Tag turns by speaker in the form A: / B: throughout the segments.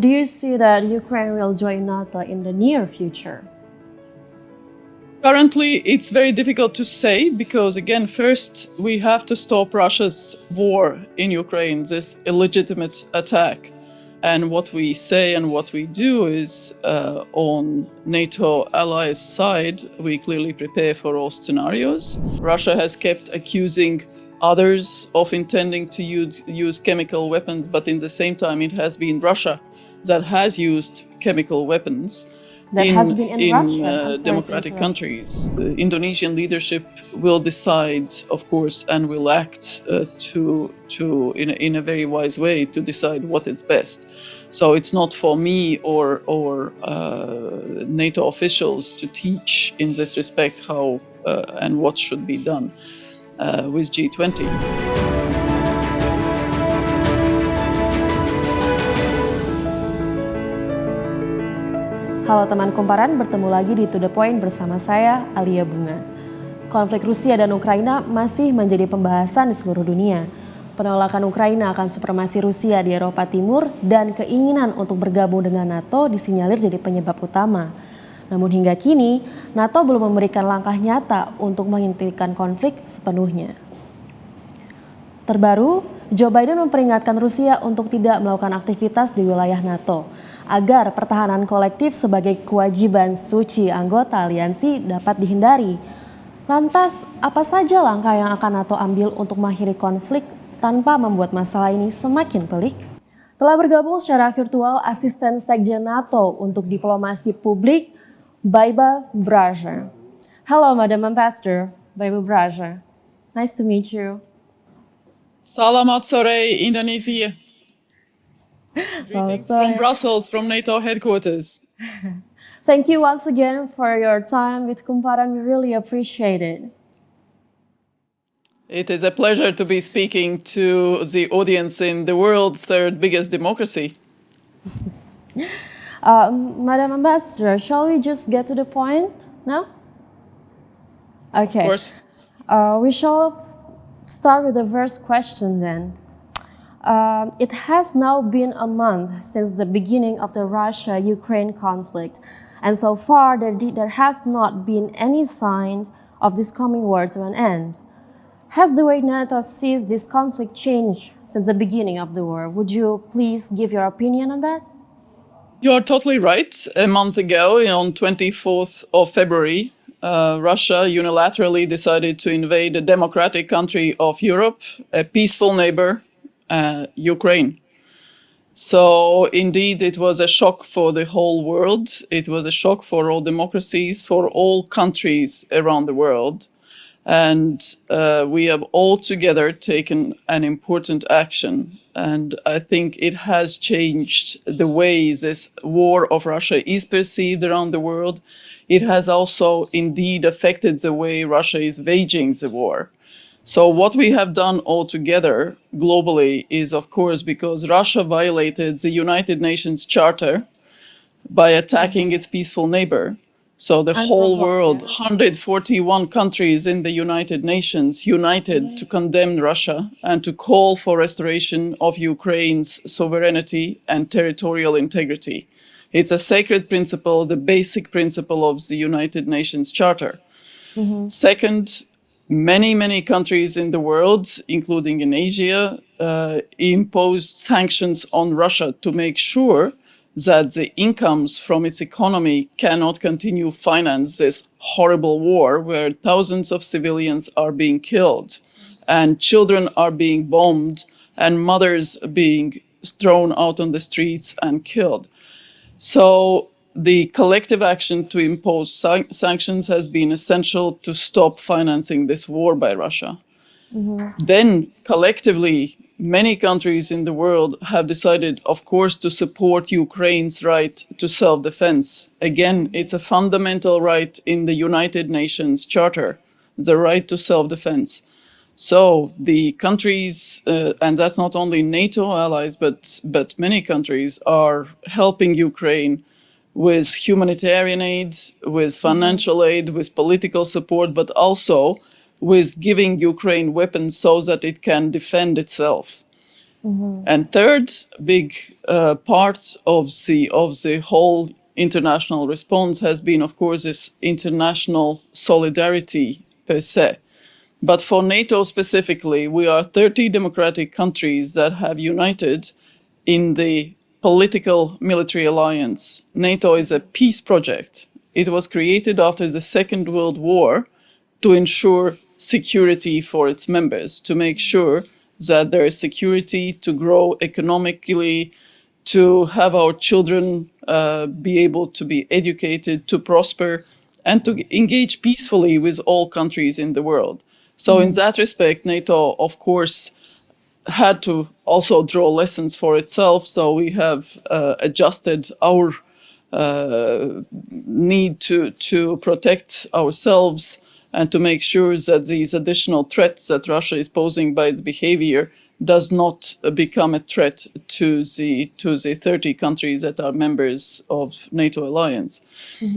A: Do you see that Ukraine will join NATO in the near future?
B: Currently, it's very difficult to say because, again, first we have to stop Russia's war in Ukraine, this illegitimate attack. And what we say and what we do is on NATO allies' side, we clearly prepare for all scenarios. Russia has kept accusing others of intending to use chemical weapons, but in the same time, it has been Russia that has used chemical weapons.
A: That has been in Russia.
B: Democratic countries. The Indonesian leadership will decide, of course, and will act in a very wise way to decide what is best. So it's not for me or NATO officials to teach in this respect how and what should be done with G20.
A: Halo teman kumparan, bertemu lagi di To The Point bersama saya, Alia Bunga. Konflik Rusia dan Ukraina masih menjadi pembahasan di seluruh dunia. Penolakan Ukraina akan supremasi Rusia di Eropa Timur dan keinginan untuk bergabung dengan NATO disinyalir jadi penyebab utama. Namun hingga kini, NATO belum memberikan langkah nyata untuk menghentikan konflik sepenuhnya. Terbaru, Joe Biden memperingatkan Rusia untuk tidak melakukan aktivitas di wilayah NATO agar pertahanan kolektif sebagai kewajiban suci anggota aliansi dapat dihindari. Lantas, apa saja langkah yang akan NATO ambil untuk mengakhiri konflik tanpa membuat masalah ini semakin pelik? Telah bergabung secara virtual Asisten Sekjen NATO untuk Diplomasi Publik, Baiba. Hello, Madam Ambassador, Baiba. Nice to meet you.
B: Selamat sore, Indonesia. Greetings from Brussels, from NATO headquarters.
A: Thank you once again for your time with Kumparan. We really appreciate it.
B: It is a pleasure to be speaking to the audience in the world's third biggest democracy.
A: Madam Ambassador, shall we just get to the point now? Okay.
B: Of course.
A: We shall start with the first question then. It has now been a month since the beginning of the Russia-Ukraine conflict, and so far there has not been any sign of this coming war to an end. Has the way NATO sees this conflict changed since the beginning of the war? Would you please give your opinion on that?
B: You're totally right. A month ago, on 24th of February, Russia unilaterally decided to invade a democratic country of Europe, a peaceful neighbor, Ukraine. So indeed, it was a shock for the whole world. It was a shock for all democracies, for all countries around the world. And we have all together taken an important action. And I think it has changed the way this war of Russia is perceived around the world. It has also indeed affected the way Russia is waging the war. So what we have done all together globally is, of course, because Russia violated the United Nations Charter by attacking its peaceful neighbor. So the whole world, 141 countries in the United Nations, united to condemn Russia and to call for restoration of Ukraine's sovereignty and territorial integrity. It's a sacred principle, the basic principle of the United Nations Charter. Second, many countries in the world, including in Asia, imposed sanctions on Russia to make sure that the incomes from its economy cannot continue finance this horrible war where thousands of civilians are being killed and children are being bombed and mothers being thrown out on the streets and killed. So the collective action to impose sanctions has been essential to stop financing this war by Russia. Then collectively, many countries in the world have decided, of course, to support Ukraine's right to self-defense. Again, it's a fundamental right in the United Nations Charter, the right to self-defense. So the countries, and that's not only NATO allies, but many countries are helping Ukraine with humanitarian aid, with financial aid, with political support, but also with giving Ukraine weapons so that it can defend itself. And third big part of the whole international response has been, of course, this international solidarity per se. But for NATO specifically, we are 30 democratic countries that have united in the political military alliance. NATO is a peace project. It was created after the Second World War to ensure security for its members, to make sure that there is security to grow economically, to have our children be able to be educated, to prosper, and to engage peacefully with all countries in the world. So in that respect, NATO, of course, had to also draw lessons for itself. So we have adjusted our need to protect ourselves and to make sure that these additional threats that Russia is posing by its behavior does not become a threat to the 30 countries that are members of NATO alliance.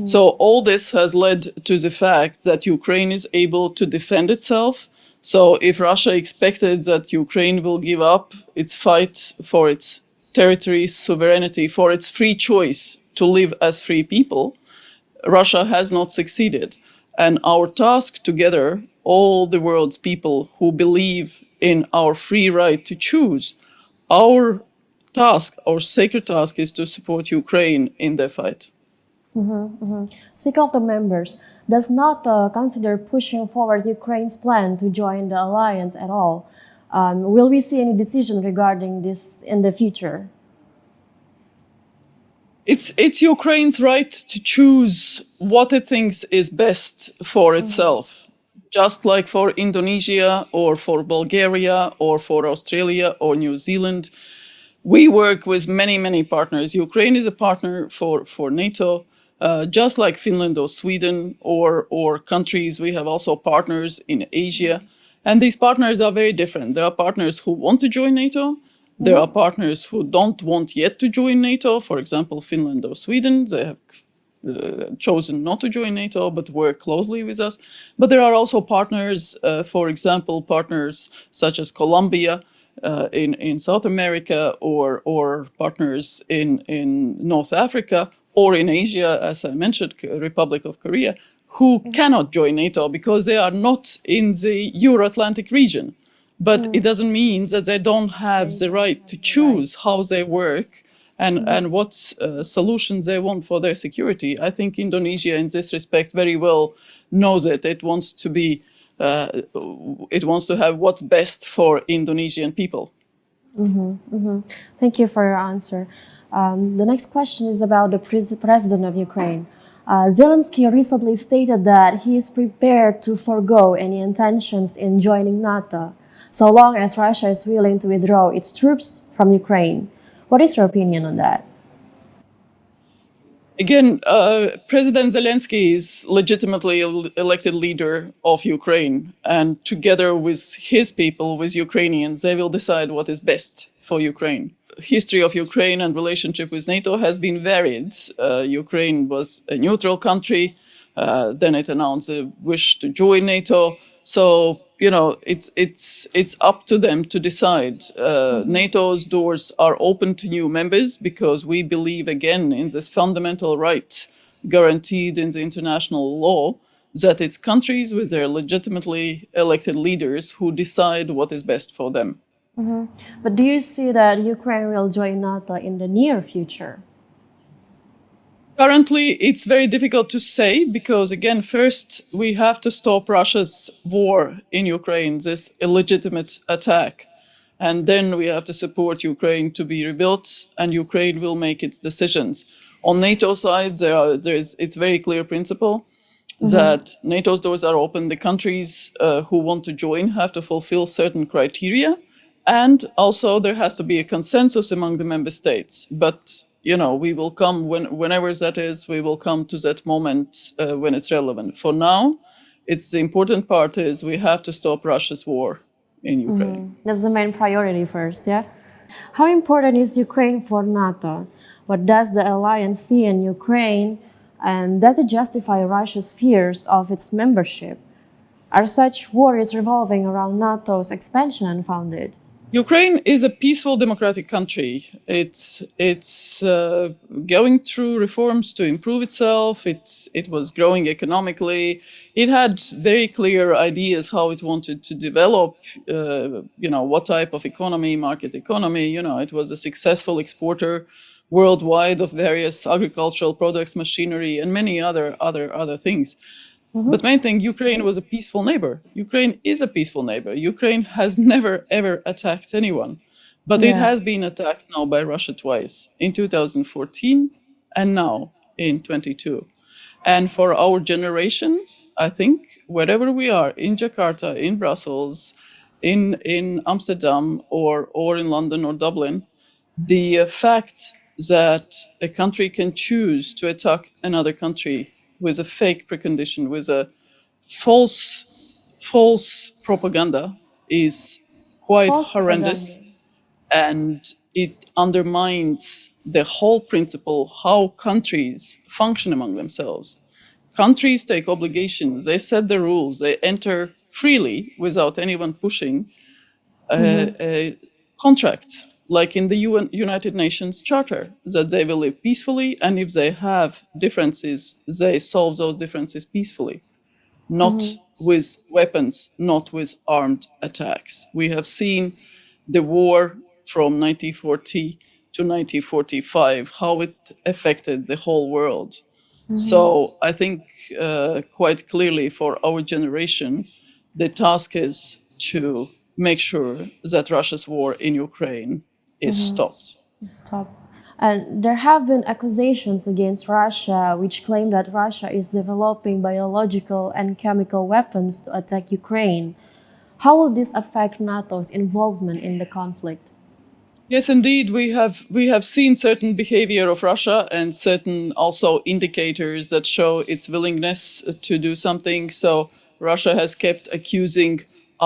B: So all this has led to the fact that Ukraine is able to defend itself. So if Russia expected that Ukraine will give up its fight for its territory, sovereignty, for its free choice to live as free people, Russia has not succeeded. And our task together, all the world's people who believe in our free right to choose, our task, our sacred task, is to support Ukraine in their fight.
A: Speaking of the members, does NATO consider pushing forward Ukraine's plan to join the alliance at all? Will we see any decision regarding this in the future?
B: It's Ukraine's right to choose what it thinks is best for itself, just like for Indonesia or for Bulgaria or for Australia or New Zealand. We work with many, many partners. Ukraine is a partner for NATO, just like Finland or Sweden or countries. We have also partners in Asia. And these partners are very different. There are partners who want to join NATO. There are partners who don't want yet to join NATO. For example, Finland or Sweden, they have chosen not to join NATO, but work closely with us. But there are also partners, for example, partners such as Colombia, in South America, or partners in North Africa, or in Asia, as I mentioned, Republic of Korea, who cannot join NATO because they are not in the Euro-Atlantic region. But it doesn't mean that they don't have the right to choose how they work and what solutions they want for their security. I think Indonesia, in this respect, very well knows it. It wants to be it wants to have what's best for Indonesian people.
A: Thank you for your answer. The next question is about the president of Ukraine. Zelensky recently stated that he is prepared to forego any intentions in joining NATO, so long as Russia is willing to withdraw its troops from Ukraine. What is your opinion on that?
B: Again, President Zelensky is legitimately elected leader of Ukraine, and together with his people, with Ukrainians, they will decide what is best for Ukraine. History of Ukraine and relationship with NATO has been varied. Ukraine was a neutral country, then it announced a wish to join NATO. So it's up to them to decide. NATO's doors are open to new members because we believe again in this fundamental right guaranteed in the international law that it's countries with their legitimately elected leaders who decide what is best for them.
A: But do you see that Ukraine will join NATO in the near future?
B: Currently, it's very difficult to say because, again, first we have to stop Russia's war in Ukraine, this illegitimate attack. And then we have to support Ukraine to be rebuilt, and Ukraine will make its decisions. On NATO side, it's very clear principle that NATO's doors are open. The countries who want to join have to fulfill certain criteria. And also there has to be a consensus among the member states. But we will come whenever that is. We will come to that moment when it's relevant. For now, the important part is we have to stop Russia's war in Ukraine.
A: That's the main priority first, yeah? How important is Ukraine for NATO? What does the alliance see in Ukraine? And does it justify Russia's fears of its membership? Are such worries revolving around NATO's expansion unfounded?
B: Ukraine is a peaceful democratic country. It's going through reforms to improve itself. It was growing economically. It had very clear ideas how it wanted to develop. What type of economy, market economy. It was a successful exporter worldwide of various agricultural products, machinery, and many other things. But main thing, Ukraine was a peaceful neighbor. Ukraine is a peaceful neighbor. Ukraine has never ever attacked anyone, but it
A: Yeah.
B: has been attacked now by Russia twice in 2014 and now in 22. And for our generation, I think wherever we are in Jakarta, in Brussels, in Amsterdam, or in London or Dublin, the fact that a country can choose to attack another country with a fake precondition, with a false false propaganda is quite
A: False
B: horrendous,
A: propaganda.
B: and it undermines the whole principle how countries function among themselves. Countries take obligations, they set the rules, they enter freely without anyone pushing a contract, like in the United Nations Charter, that they will live peacefully, and if they have differences, they solve those differences peacefully, not with weapons, not with armed attacks. We have seen the war from 1940 to 1945, how it affected the whole world. So I think quite clearly for our generation, the task is to make sure that Russia's war in Ukraine is stopped.
A: Stop. And there have been accusations against Russia which claim that Russia is developing biological and chemical weapons to attack Ukraine. How will this affect NATO's involvement in the conflict?
B: Yes, indeed, we have seen certain behavior of Russia and certain also indicators that show its willingness to do something. So Russia has kept accusing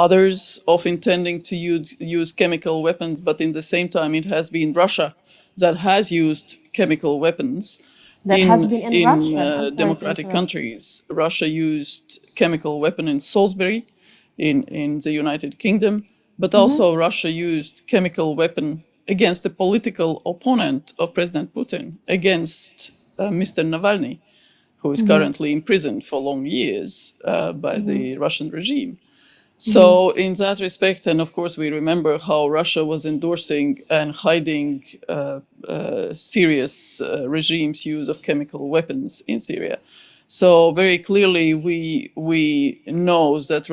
B: others of intending to use chemical weapons, but in the same time, it has been Russia that has used chemical weapons
A: That has
B: in
A: been in
B: in
A: Russia. I'm
B: uh,
A: sorry to
B: democratic
A: interrupt.
B: countries. Russia used chemical weapon in Salisbury, in the United Kingdom, but also Russia used chemical weapon against a political opponent of President Putin, against Mr. Navalny, who is currently imprisoned for long years by the Russian regime. So, in that respect, and of course, we remember how Russia was endorsing and hiding serious regimes' use of chemical weapons in Syria. So, very clearly, we know that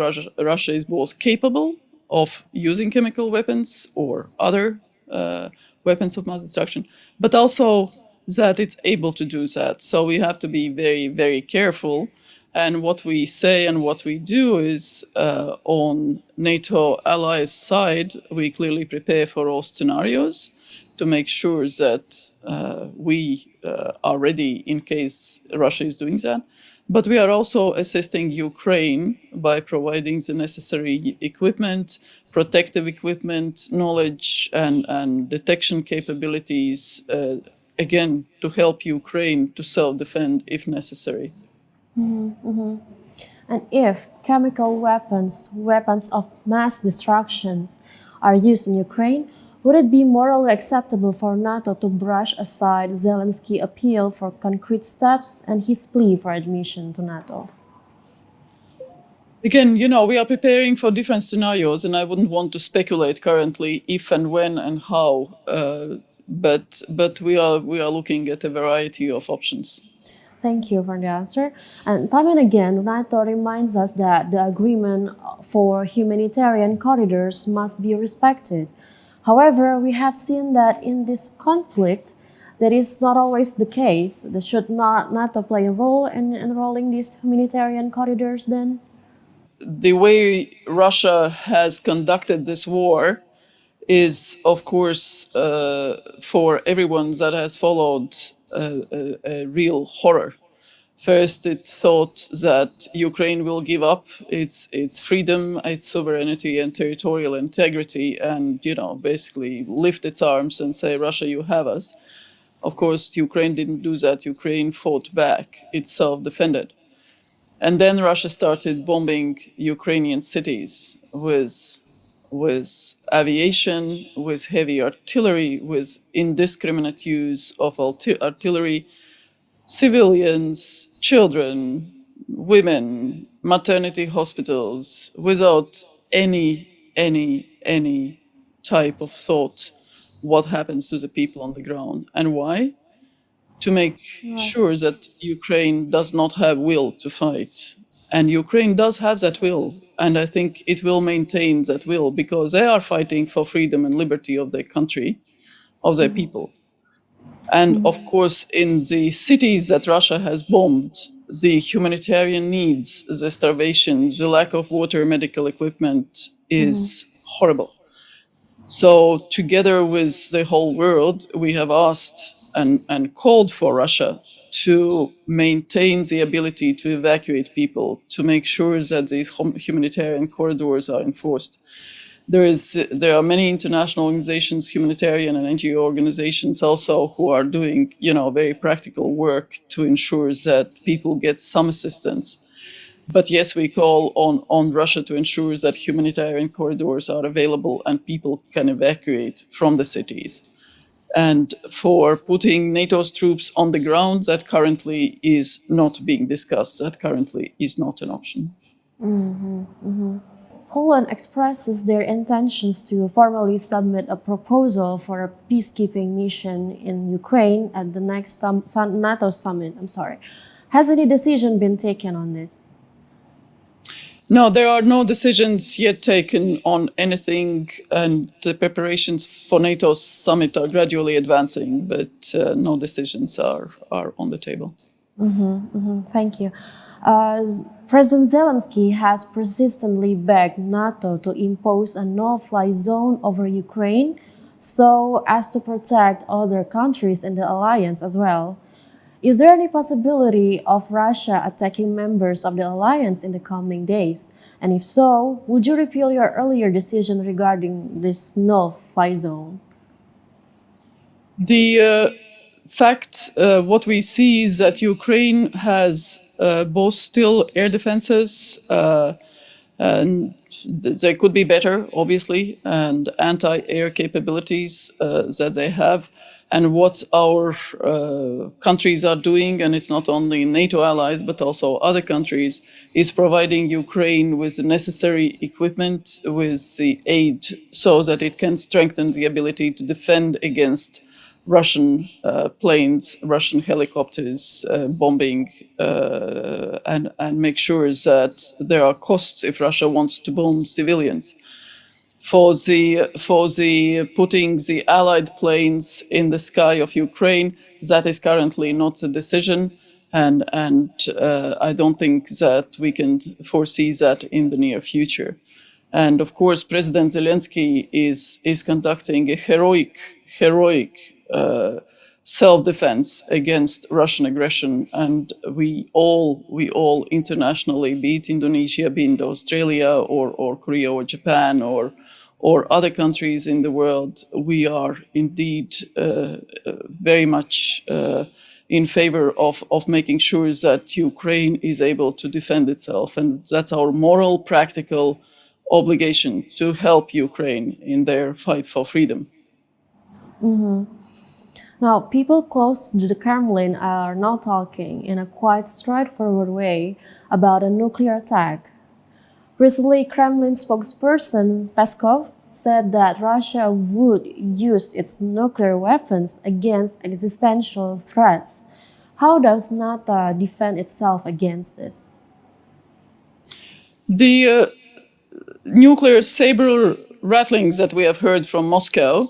B: Russia is both capable of using chemical weapons or other weapons of mass destruction, but also that it's able to do that. So, we have to be very, very careful, and what we say and what we do is, on NATO allies' side, we clearly prepare for all scenarios to make sure that we are ready in case Russia is doing that. But we are also assisting Ukraine by providing the necessary equipment, protective equipment, knowledge, and detection capabilities, again, to help Ukraine to self defend if necessary.
A: And if chemical weapons, weapons of mass destructions, are used in Ukraine, would it be morally acceptable for NATO to brush aside Zelensky's appeal for concrete steps and his plea for admission to NATO?
B: Again, we are preparing for different scenarios, and I wouldn't want to speculate currently if and when and how. But we are looking at a variety of options.
A: Thank you for the answer. And time and again, NATO reminds us that the agreement for humanitarian corridors must be respected. However, we have seen that in this conflict, that is not always the case. Should not NATO play a role in enrolling these humanitarian corridors then?
B: The way Russia has conducted this war is, of course, for everyone that has followed, a real horror. First, it thought that Ukraine will give up its freedom, its sovereignty, and territorial integrity, and basically lift its arms and say, "Russia, you have us." Of course, Ukraine didn't do that. Ukraine fought back. It self-defended. And then Russia started bombing Ukrainian cities with aviation, with heavy artillery, with indiscriminate use of artillery, civilians, children, women, maternity hospitals, without any type of thought what happens to the people on the ground. And why? To make sure that Ukraine does not have will to fight. And Ukraine does have that will. And I think it will maintain that will because they are fighting for freedom and liberty of their country, of their people. And of course, in the cities that Russia has bombed, the humanitarian needs, the starvation, the lack of water, medical equipment is horrible. So, together with the whole world, we have asked and called for Russia to maintain the ability to evacuate people, to make sure that these humanitarian corridors are enforced. There are many international organizations, humanitarian and NGO organizations also, who are doing, very practical work to ensure that people get some assistance. But yes, we call on Russia to ensure that humanitarian corridors are available and people can evacuate from the cities. And for putting NATO's troops on the ground, that currently is not being discussed. That currently is not an option.
A: Poland expresses their intentions to formally submit a proposal for a peacekeeping mission in Ukraine at the next NATO summit. Has any decision been taken on this?
B: No, there are no decisions yet taken on anything, and the preparations for NATO's summit are gradually advancing, but no decisions are on the table.
A: Thank you. President Zelensky has persistently begged NATO to impose a no-fly zone over Ukraine so as to protect other countries in the alliance as well. Is there any possibility of Russia attacking members of the alliance in the coming days? And if so, would you repeal your earlier decision regarding this no-fly zone?
B: The fact, what we see is that Ukraine has both still air defenses, and they could be better, obviously, and anti-air capabilities that they have. And what our countries are doing, and it's not only NATO allies, but also other countries, is providing Ukraine with the necessary equipment, with the aid, so that it can strengthen the ability to defend against Russian planes, Russian helicopters bombing, and make sure that there are costs if Russia wants to bomb civilians. For the putting the Allied planes in the sky of Ukraine, that is currently not the decision, and I don't think that we can foresee that in the near future. And of course, President Zelensky is conducting a heroic self-defense against Russian aggression, and we all internationally, be it Indonesia, be it Australia, or Korea, or Japan, or other countries in the world, we are indeed very much in favor of making sure that Ukraine is able to defend itself, and that's our moral, practical obligation to help Ukraine in their fight for freedom.
A: Now, people close to the Kremlin are now talking in a quite straightforward way about a nuclear attack. Recently, Kremlin spokesperson Peskov said that Russia would use its nuclear weapons against existential threats. How does NATO defend itself against this?
B: The nuclear saber rattlings that we have heard from Moscow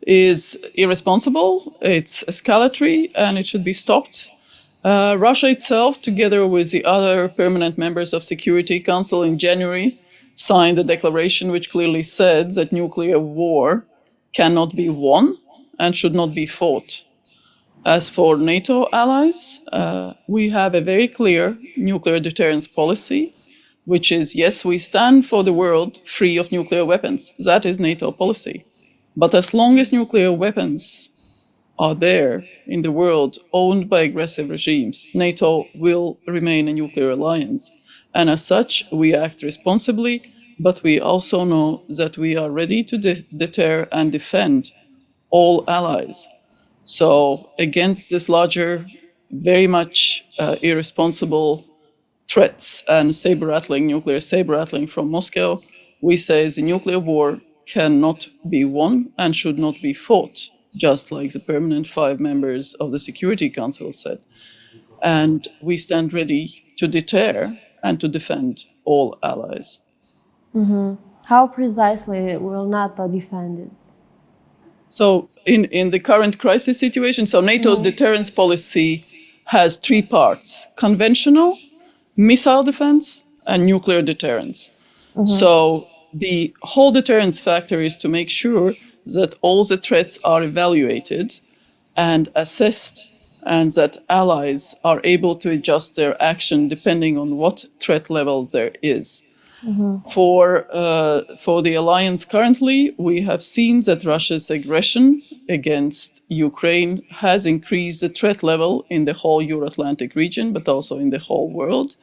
B: is irresponsible, it's escalatory, and it should be stopped. Russia itself, together with the other permanent members of Security Council in January, signed a declaration which clearly said that nuclear war cannot be won and should not be fought. As for NATO allies, we have a very clear nuclear deterrence policy, which is, yes, we stand for the world free of nuclear weapons. That is NATO policy. But as long as nuclear weapons are there in the world owned by aggressive regimes, NATO will remain a nuclear alliance. And as such, we act responsibly, but we also know that we are ready to deter and defend all allies. So against this larger, very much irresponsible threats and nuclear saber rattling from Moscow, we say the nuclear war cannot be won and should not be fought, just like the permanent 5 members of the Security Council said. And we stand ready to deter and to defend all allies.
A: How precisely will NATO defend it?
B: So in the current crisis situation, so NATO's deterrence policy has 3 parts: conventional, missile defense, and nuclear deterrence. So the whole deterrence factor is to make sure that all the threats are evaluated and assessed, and that allies are able to adjust their action depending on what threat levels there is. For the alliance currently, we have seen that Russia's aggression against Ukraine has increased the threat level in the whole Euro-Atlantic region, but also in the whole world.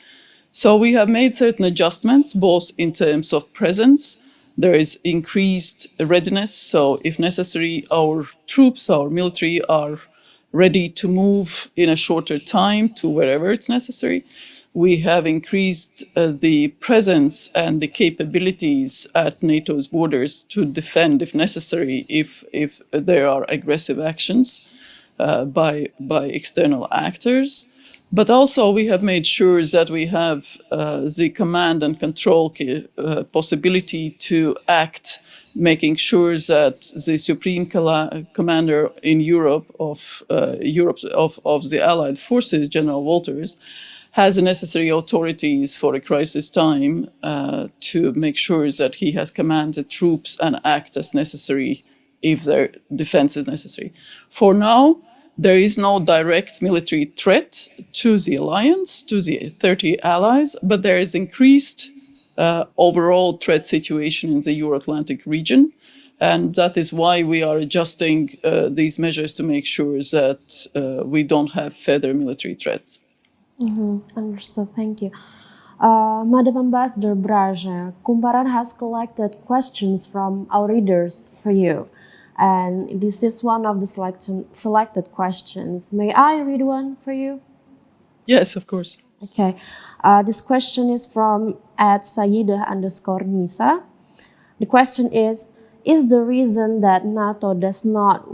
B: So we have made certain adjustments, both in terms of presence. There is increased readiness. So if necessary, our troops, our military are ready to move in a shorter time to wherever it's necessary. We have increased the presence and the capabilities at NATO's borders to defend, if necessary, if there are aggressive actions by external actors. But also we have made sure that we have the command and control possibility to act, making sure that the supreme commander in Europe of the Allied forces, General Walters, has the necessary authorities for a crisis time to make sure that he has command the troops and act as necessary if their defense is necessary. For now, there is no direct military threat to the alliance, to the 30 allies, but there is increased overall threat situation in the Euro-Atlantic region. And that is why we are adjusting these measures to make sure that we don't have further military threats.
A: Understood, thank you. Madam Ambassador Braja, Kumparan has collected questions from our readers for you. And this is one of the selected questions. May I read one for you?
B: Yes, of course.
A: Okay. This question is from @Sayyidah_Nisa. The question is the reason that NATO does not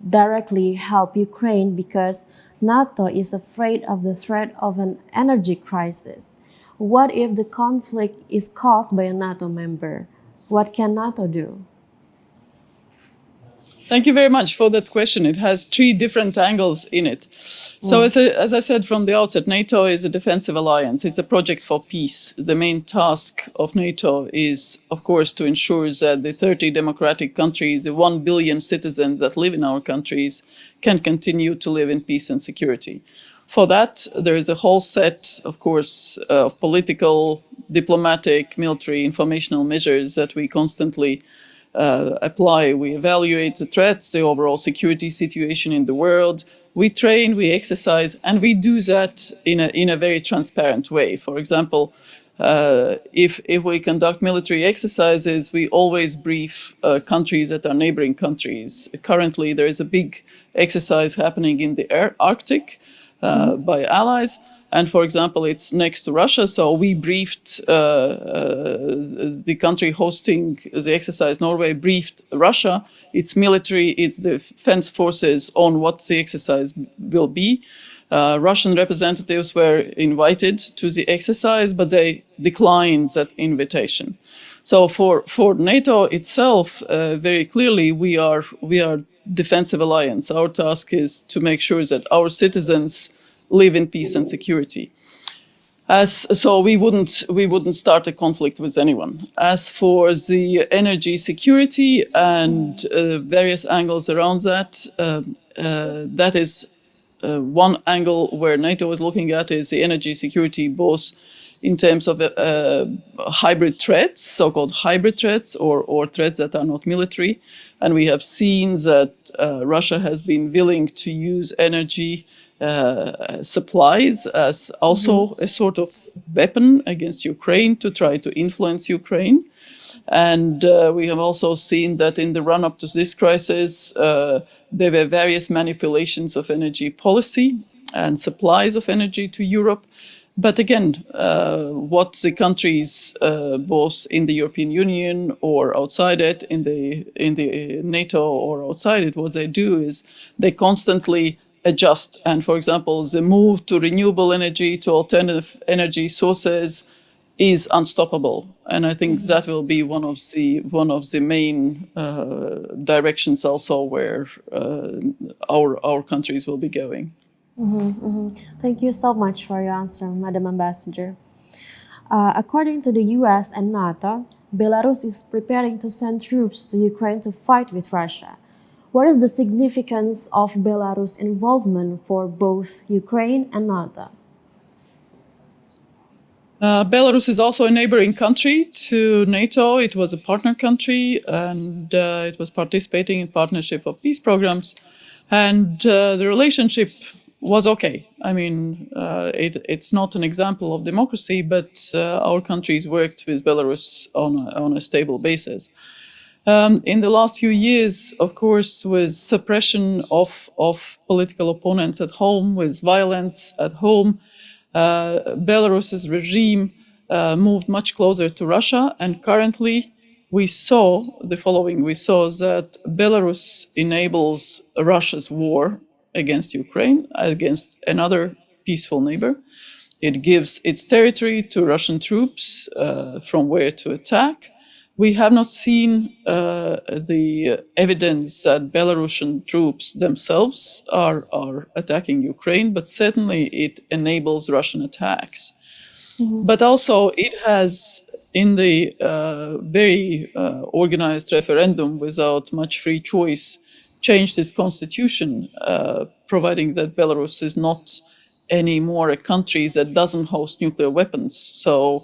A: directly help Ukraine because NATO is afraid of the threat of an energy crisis? What if the conflict is caused by a NATO member? What can NATO do?
B: Thank you very much for that question. It has 3 different angles in it. So as I said from the outset, NATO is a defensive alliance. It's a project for peace. The main task of NATO is, of course, to ensure that the 30 democratic countries, the 1 billion citizens that live in our countries, can continue to live in peace and security. For that, there is a whole set, of course, of political, diplomatic, military, informational measures that we constantly apply. We evaluate the threats, the overall security situation in the world. We train, we exercise, and we do that in a very transparent way. For example, if we conduct military exercises, we always brief countries that are neighboring countries. Currently, there is a big exercise happening in the Arctic by allies. And for example, it's next to Russia, so we briefed the country hosting the exercise, Norway, briefed Russia, its military, its defense forces on what the exercise will be. Russian representatives were invited to the exercise, but they declined that invitation. So for NATO itself, very clearly, we are defensive alliance. Our task is to make sure that our citizens live in peace and security. So we wouldn't start a conflict with anyone. As for the energy security and various angles around that, that is one angle where NATO is looking at is the energy security, both in terms of hybrid threats, so-called hybrid threats, or threats that are not military. And we have seen that Russia has been willing to use energy supplies as also a sort of weapon against Ukraine to try to influence Ukraine. And we have also seen that in the run up to this crisis, there were various manipulations of energy policy and supplies of energy to Europe. But again, what the countries, both in the European Union or outside it, in the NATO or outside it, what they do is they constantly adjust. And for example, the move to renewable energy, to alternative energy sources, is unstoppable, and I think that will be one of the main directions also where our countries will be going.
A: Thank you so much for your answer, Madam Ambassador. According to the US and NATO, Belarus is preparing to send troops to Ukraine to fight with Russia. What is the significance of Belarus' involvement for both Ukraine and NATO?
B: Belarus is also a neighboring country to NATO. It was a partner country, and it was participating in partnership of peace programs. And the relationship was okay. I mean, it's not an example of democracy, but our countries worked with Belarus on a stable basis. In the last few years, of course, with suppression of political opponents at home, with violence at home, Belarus's regime moved much closer to Russia, and currently we saw the following. We saw that Belarus enables Russia's war against Ukraine, against another peaceful neighbor. It gives its territory to Russian troops from where to attack. We have not seen the evidence that Belarusian troops themselves are attacking Ukraine, but certainly it enables Russian attacks. But also it has, in the very organized referendum without much free choice, changed its constitution, providing that Belarus is not anymore a country that doesn't host nuclear weapons. So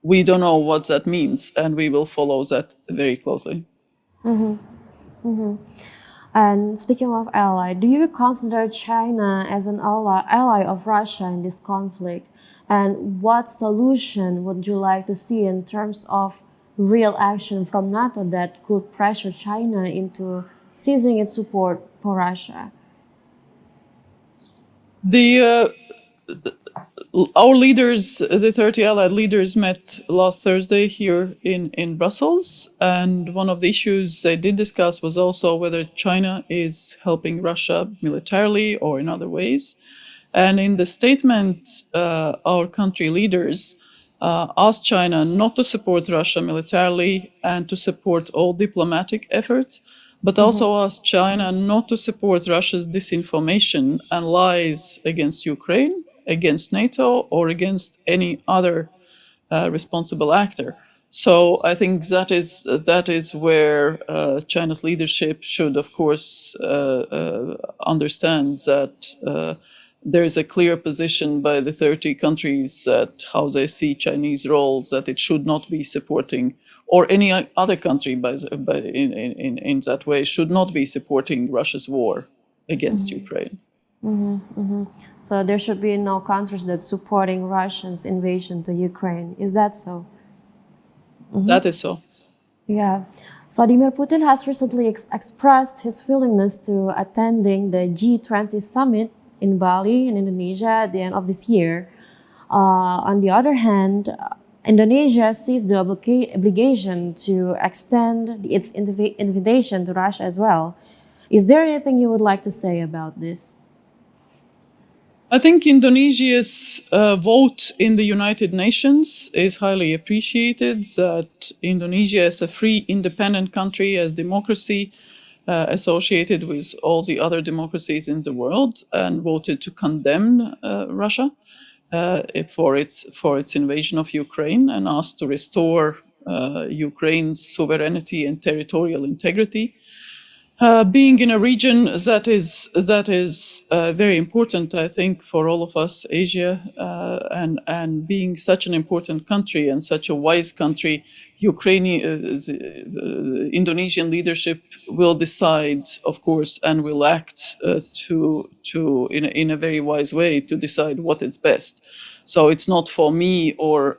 B: we don't know what that means, and we will follow that very closely.
A: And speaking of ally, do you consider China as an ally of Russia in this conflict? And what solution would you like to see in terms of real action from NATO that could pressure China into ceasing its support for Russia?
B: Our leaders, the 30 allied leaders, met last Thursday here in Brussels, and one of the issues they did discuss was also whether China is helping Russia militarily or in other ways. And in the statement, our country leaders asked China not to support Russia militarily and to support all diplomatic efforts, but also asked China not to support Russia's disinformation and lies against Ukraine, against NATO, or against any other responsible actor. So I think that is where China's leadership should, of course, understand that there is a clear position by the 30 countries that how they see Chinese roles, that it should not be supporting, or any other country in that way should not be supporting Russia's war against Ukraine.
A: So there should be no countries that's supporting Russia's invasion to Ukraine. Is that so?
B: That is so.
A: Yeah. Vladimir Putin has recently expressed his willingness to attending the G20 summit in Bali in Indonesia at the end of this year. On the other hand, Indonesia sees the obligation to extend its invitation to Russia as well. Is there anything you would like to say about this?
B: I think Indonesia's vote in the United Nations is highly appreciated, that Indonesia as a free, independent country, as democracy, associated with all the other democracies in the world, and voted to condemn Russia for its invasion of Ukraine, and asked to restore Ukraine's sovereignty and territorial integrity. Being in a region that is very important, I think, for all of us, Asia, and being such an important country and such a wise country, Indonesian leadership will decide, of course, and will act in a very wise way to decide what is best. So it's not for me or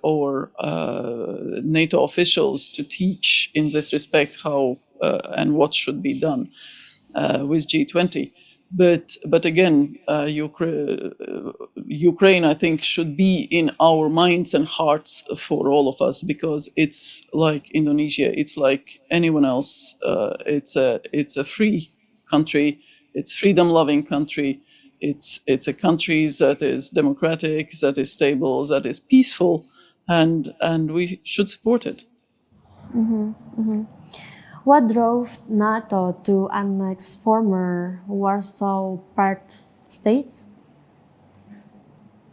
B: NATO officials to teach in this respect how and what should be done with G20. But again, Ukraine, I think, should be in our minds and hearts for all of us, because it's like Indonesia, it's like anyone else. It's a free country, it's freedom-loving country. It's a country that is democratic, that is stable, that is peaceful, and we should support it.
A: What drove NATO to annex former Warsaw Pact states?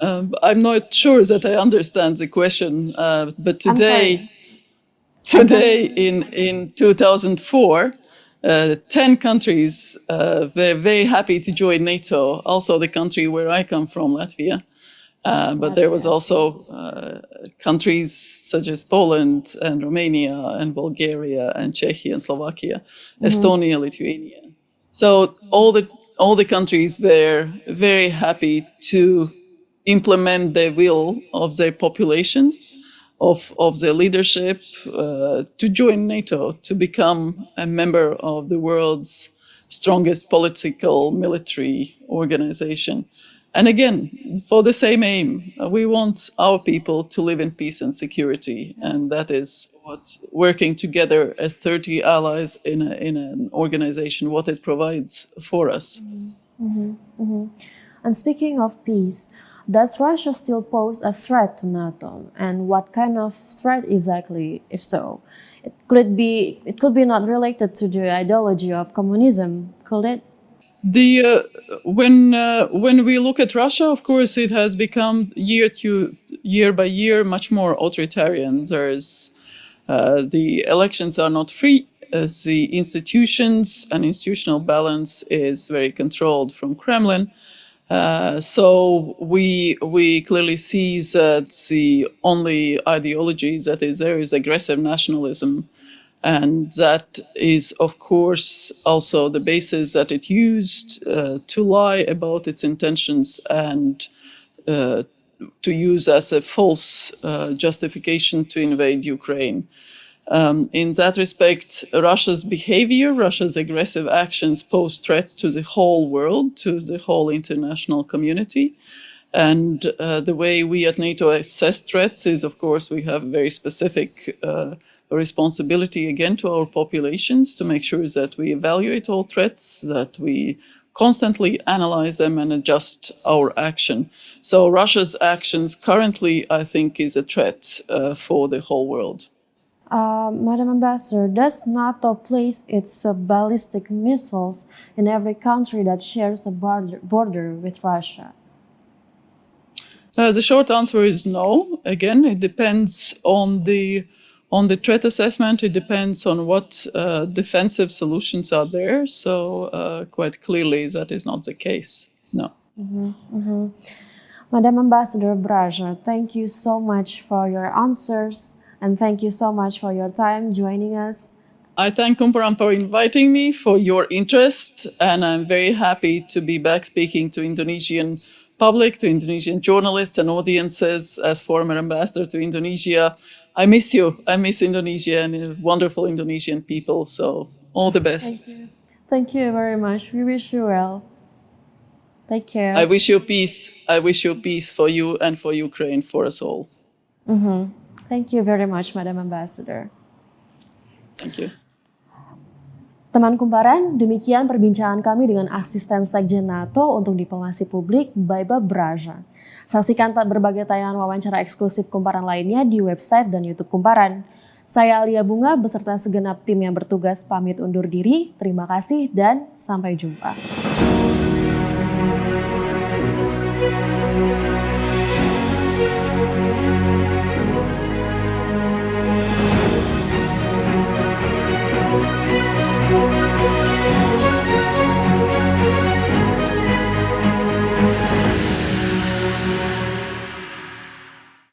B: I'm not sure that I understand the question, but
A: sorry.
B: today in 2004, 10 countries were very happy to join NATO. Also, the country where I come from, Latvia. But there was also countries such as Poland and Romania and Bulgaria and Czechia and Slovakia, Estonia, Lithuania. So all the countries were very happy to implement the will of their populations, of their leadership, to join NATO, to become a member of the world's strongest political military organization. And again, for the same aim, we want our people to live in peace and security, and that is what working together as 30 allies in an organization, what it provides for us.
A: And speaking of peace, does Russia still pose a threat to NATO? And what kind of threat exactly, if so? It could be not related to the ideology of communism, could it?
B: When we look at Russia, of course, it has become year by year much more authoritarian. The elections are not free. The institutions and institutional balance is very controlled from Kremlin. So we clearly see that the only ideology that is there is aggressive nationalism. And that is, of course, also the basis that it used to lie about its intentions and to use as a false justification to invade Ukraine. In that respect, Russia's behavior, Russia's aggressive actions pose threat to the whole world, to the whole international community. And the way we at NATO assess threats is, of course, we have very specific responsibility again to our populations to make sure that we evaluate all threats, that we constantly analyze them and adjust our action. So Russia's actions currently, I think, is a threat for the whole world.
A: Madam Ambassador, does NATO place its ballistic missiles in every country that shares a border with Russia?
B: The short answer is no. Again, it depends on the threat assessment. It depends on what defensive solutions are there. So quite clearly, that is not the case. No.
A: Madam Ambassador Braja, thank you so much for your answers, and thank you so much for your time joining us.
B: I thank Kumparan for inviting me, for your interest, and I'm very happy to be back speaking to Indonesian public, to Indonesian journalists and audiences as former ambassador to Indonesia. I miss you. I miss Indonesia and wonderful Indonesian people. So all the best.
A: Thank you. Thank you very much. We wish you well. Take care.
B: I wish you peace. I wish you peace for you and for Ukraine, for us all.
A: Thank you very much, Madam Ambassador.
B: Thank you.
A: Teman kumparan, demikian perbincangan kami dengan Asisten Sekjen NATO untuk Diplomasi Publik, Baiba. Saksikan berbagai tayangan wawancara eksklusif kumparan lainnya di website dan YouTube Kumparan. Saya Alia Bunga beserta segenap tim yang bertugas pamit undur diri. Terima kasih dan sampai jumpa.